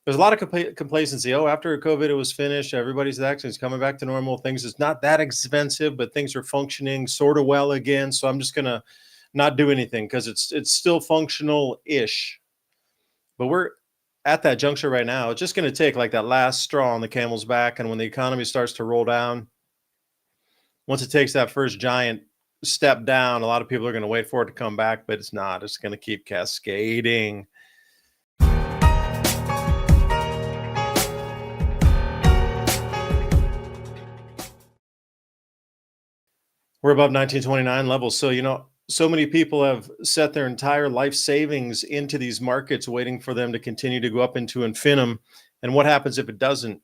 There's a lot of complacency. Oh, after COVID, it was finished. Everybody's actually coming back to normal. Things is not that expensive, but things are functioning sort of well again. So I'm just gonna not do anything because it's still functional-ish. But we're at that juncture right now. It's just going to take like that last straw on the camel's back. And when the economy starts to roll down, once it takes that first giant step down, a lot of people are going to wait for it to come back, but it's not. It's going to keep cascading. We're above 1929 levels. So, so many people have set their entire life savings into these markets, waiting for them to continue to go up into infinitum. And what happens if it doesn't?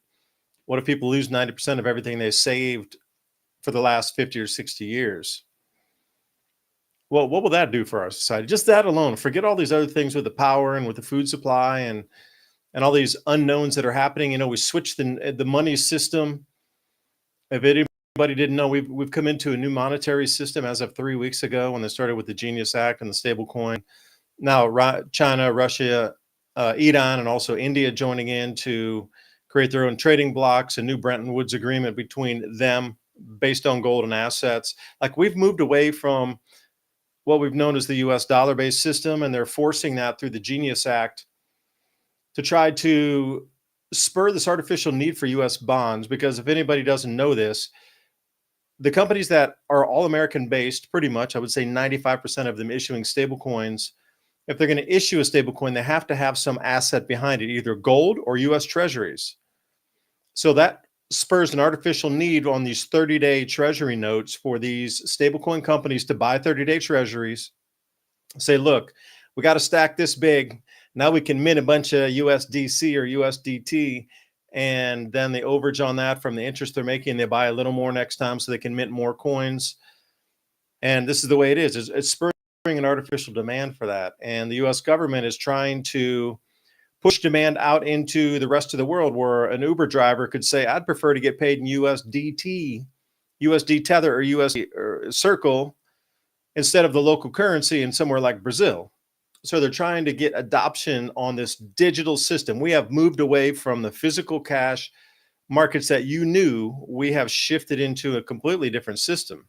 What if people lose 90% of everything they saved for the last 50 or 60 years? Well, what will that do for our society? Just that alone. Forget all these other things with the power and with the food supply and all these unknowns that are happening. We switched the money system. If anybody didn't know, we've come into a new monetary system as of 3 weeks ago when they started with the Genius Act and the stablecoin. Now China, Russia, Iran, and also India joining in to create their own trading blocks, a new Bretton Woods agreement between them based on gold and assets. Like, we've moved away from what we've known as the US dollar-based system, and they're forcing that through the Genius Act to try to spur this artificial need for US bonds. Because if anybody doesn't know this, the companies that are all American based, pretty much, I would say 95% of them issuing stable coins, if they're going to issue a stable coin, they have to have some asset behind it, either gold or US Treasuries. So that spurs an artificial need on these 30-day treasury notes for these stablecoin companies to buy 30-day treasuries. Say, look, we got a stack this big. Now we can mint a bunch of USDC or USDT, and then the overage on that from the interest they're making, they buy a little more next time so they can mint more coins. And this is the way it is. It's spurring an artificial demand for that. And the US government is trying to push demand out into the rest of the world, where an Uber driver could say, I'd prefer to get paid in USDT, USD Tether, or USD or Circle instead of the local currency in somewhere like Brazil. So they're trying to get adoption on this digital system. We have moved away from the physical cash markets that you knew. We have shifted into a completely different system.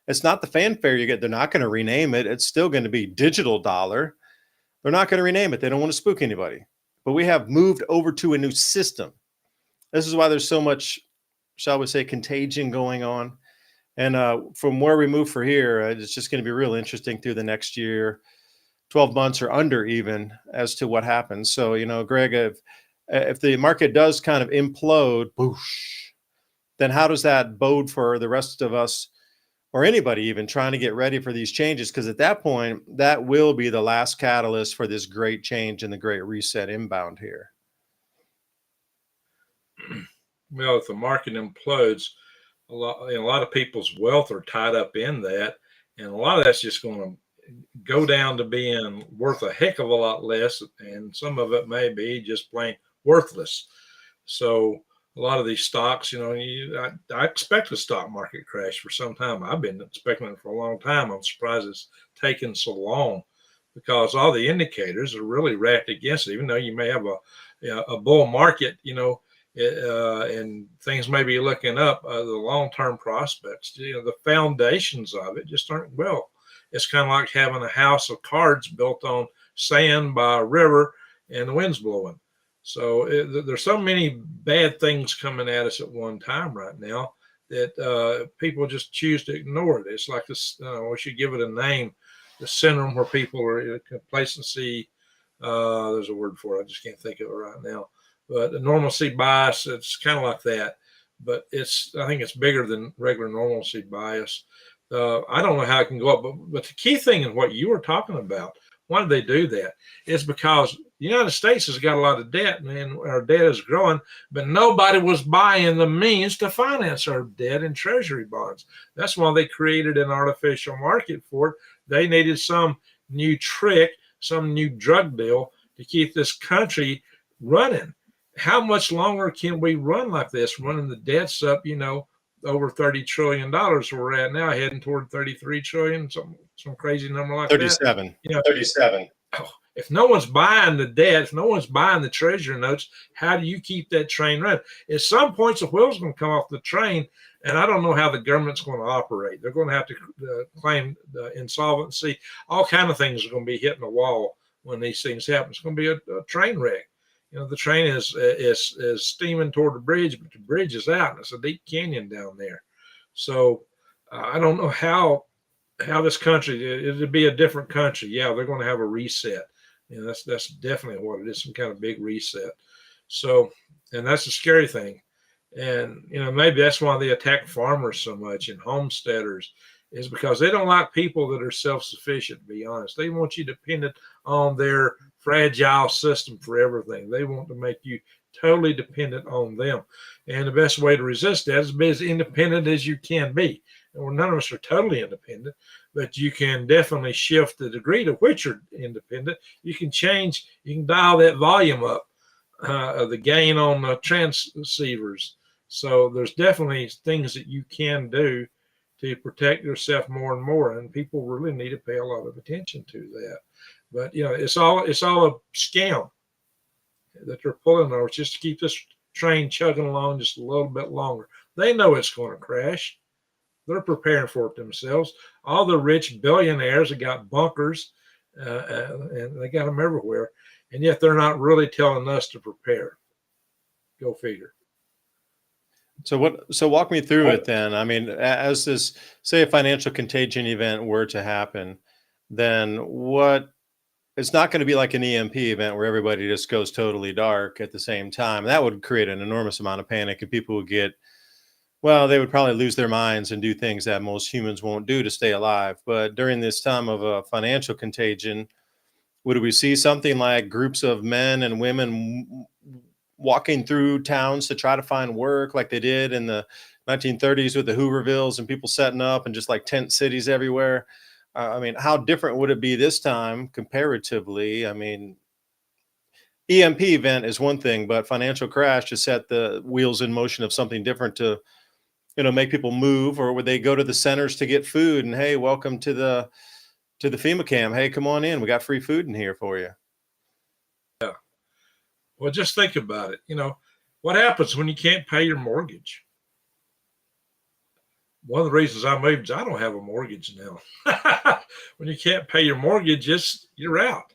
It's not the fanfare you get. They're not going to rename it. It's still going to be digital dollar. They're not going to rename it. They don't want to spook anybody. But we have moved over to a new system. This is why there's so much, shall we say, contagion going on. And from where we move for here, it's just going to be real interesting through the next year, 12 months or under even, as to what happens. So, Greg, if the market does kind of implode, boosh, then how does that bode for the rest of us, or anybody even trying to get ready for these changes? Because at that point, that will be the last catalyst for this great change and the great reset inbound here. Well, if the market implodes, a lot of people's wealth are tied up in that, and a lot of that's just going to go down to being worth a heck of a lot less, and some of it may be just plain worthless. So a lot of these stocks, I expect a stock market crash for some time. I've been expecting it for a long time. I'm surprised it's taken so long, because all the indicators are really racked against it. Even though you may have a bull market, and things may be looking up, the long-term prospects, the foundations of it just aren't well. It's kind of like having a house of cards built on sand by a river and the wind's blowing. So there's so many bad things coming at us at one time right now that people just choose to ignore it. It's like this, we should give it a name, the syndrome where people are in complacency. There's a word for it. I just can't think of it right now. But the normalcy bias, it's kind of like that. But I think it's bigger than regular normalcy bias. I don't know how it can go up, but the key thing in what you were talking about, why did they do that? It's because the United States has got a lot of debt, and our debt is growing, but nobody was buying the means to finance our debt in treasury bonds. That's why they created an artificial market for it. They needed some new trick, some new drug deal to keep this country running. How much longer can we run like this, running the debts up, over $30 trillion we're at now, heading toward 33 trillion, some crazy number like 37. that. 37. Oh, If no one's buying the debt, if no one's buying the treasury notes, how do you keep that train running? At some points, the wheels going to come off the train, and I don't know how the government's going to operate. They're going to have to claim insolvency. All kind of things are going to be hitting the wall when these things happen. It's going to be a train wreck. The train is steaming toward the bridge, but the bridge is out, and it's a deep canyon down there. So I don't know how this country, it'd be a different country. Yeah, they're going to have a reset. That's definitely what it is, some kind of big reset. So, and that's the scary thing. And, maybe that's why they attack farmers so much and homesteaders, is because they don't like people that are self-sufficient, to be honest. They want you dependent on their fragile system for everything. They want to make you totally dependent on them. And the best way to resist that is to be as independent as you can be. And none of us are totally independent, but you can definitely shift the degree to which you're independent. You can change, you can dial that volume up, the gain on the transceivers. So there's definitely things that you can do to protect yourself more and more, and people really need to pay a lot of attention to that. But it's all a scam that they're pulling over just to keep this train chugging along just a little bit longer. They know it's going to crash. They're preparing for it themselves. All the rich billionaires have got bunkers, and they got them everywhere, and yet they're not really telling us to prepare. Go figure. So walk me through it then. I mean, as this, say, a financial contagion event were to happen, then it's not going to be like an EMP event where everybody just goes totally dark at the same time. That would create an enormous amount of panic, and people would they would probably lose their minds and do things that most humans won't do to stay alive. But during this time of a financial contagion, would we see something like groups of men and women walking through towns to try to find work like they did in the 1930s with the Hoovervilles and people setting up and just like tent cities everywhere? I mean, how different would it be this time comparatively? I mean, EMP event is one thing, but financial crash to set the wheels in motion of something different to, make people move. Or would they go to the centers to get food and, hey, welcome to the FEMA camp. Hey, come on in. We got free food in here for you. Yeah. Well, just think about it. What happens when you can't pay your mortgage? One of the reasons I moved is I don't have a mortgage now. When you can't pay your mortgage, you're out.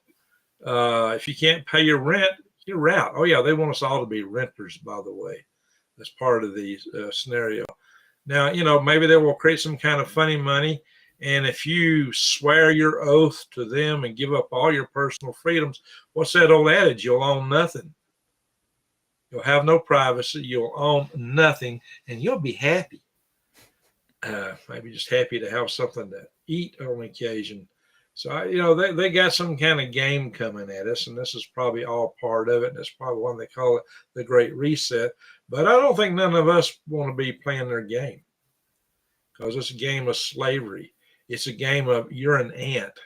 If you can't pay your rent, you're out. Oh, yeah, they want us all to be renters, by the way. That's part of the scenario. Now, maybe they will create some kind of funny money. And if you swear your oath to them and give up all your personal freedoms, what's that old adage? You'll own nothing. You'll have no privacy. You'll own nothing, and you'll be happy. Maybe just happy to have something to eat on occasion. So, they got some kind of game coming at us, and this is probably all part of it. And it's probably one they call it the Great Reset. But I don't think none of us want to be playing their game, because it's a game of slavery. It's a game of you're an ant.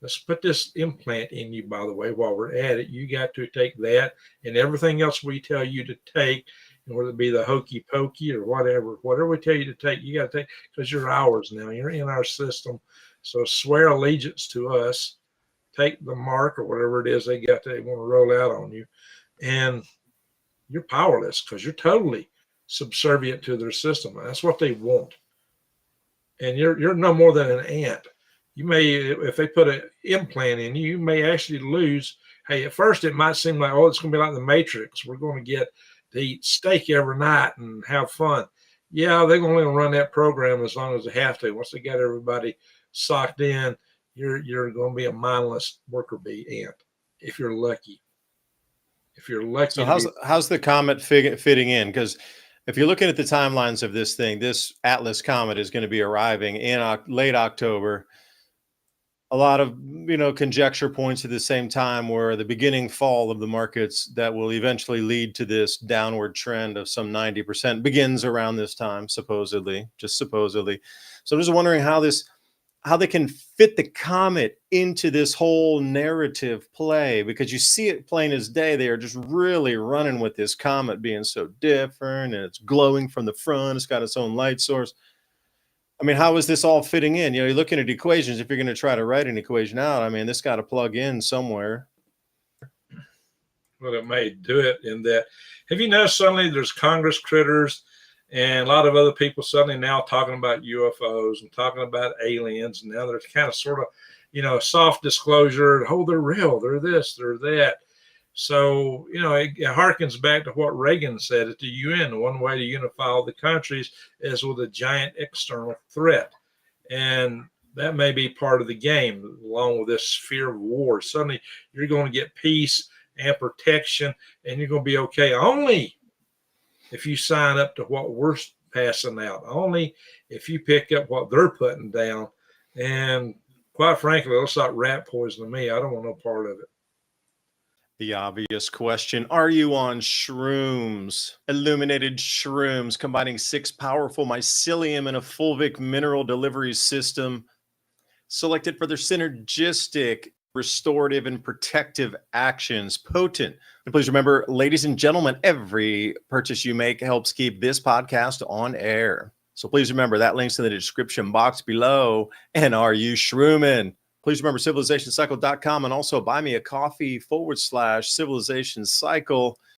Let's put this implant in you, by the way, while we're at it. You got to take that and everything else we tell you to take, and whether it be the hokey pokey or whatever we tell you to take, you got to take, because you're ours now. You're in our system. So swear allegiance to us. Take the mark or whatever it is they want to roll out on you. And you're powerless because you're totally subservient to their system. That's what they want. And you're no more than an ant. You may, if they put an implant in you, you may actually lose. Hey, at first it might seem like, it's going to be like the Matrix. We're going to get to eat steak every night and have fun. Yeah, they're going to run that program as long as they have to. Once they got everybody socked in, you're going to be a mindless worker bee ant if you're lucky. If you're lucky. So how's the comet fitting in? Because if you're looking at the timelines of this thing, this Atlas comet is going to be arriving in late October. A lot of, conjecture points at the same time where the beginning fall of the markets that will eventually lead to this downward trend of some 90% begins around this time, supposedly, just supposedly. So I'm just wondering how they can fit the comet into this whole narrative play, because you see it plain as day. They are just really running with this comet being so different, and it's glowing from the front. It's got its own light source. I mean, how is this all fitting in? You're looking at equations. If you're going to try to write an equation out, I mean, this got to plug in somewhere. Well, it may do it in that. Have you noticed suddenly there's Congress critters and a lot of other people suddenly now talking about UFOs and talking about aliens, and now there's kind of sort of, a soft disclosure. Oh, they're real. They're this. They're that. So, it harkens back to what Reagan said at the UN. One way to unify all the countries is with a giant external threat. And that may be part of the game, along with this fear of war. Suddenly, you're going to get peace and protection, and you're going to be okay only if you sign up to what we're passing out, only if you pick up what they're putting down. And quite frankly, it'll start rat poisoning me. I don't want no part of it. The obvious question, are you on shrooms? Illuminated shrooms combining 6 powerful mycelium and a fulvic mineral delivery system, selected for their synergistic, restorative, and protective actions. Potent. And please remember, ladies and gentlemen, every purchase you make helps keep this podcast on air. So please remember that link's in the description box below. And are you shrooming? Please remember civilizationcycle.com and also buy me a coffee /civilization cycle.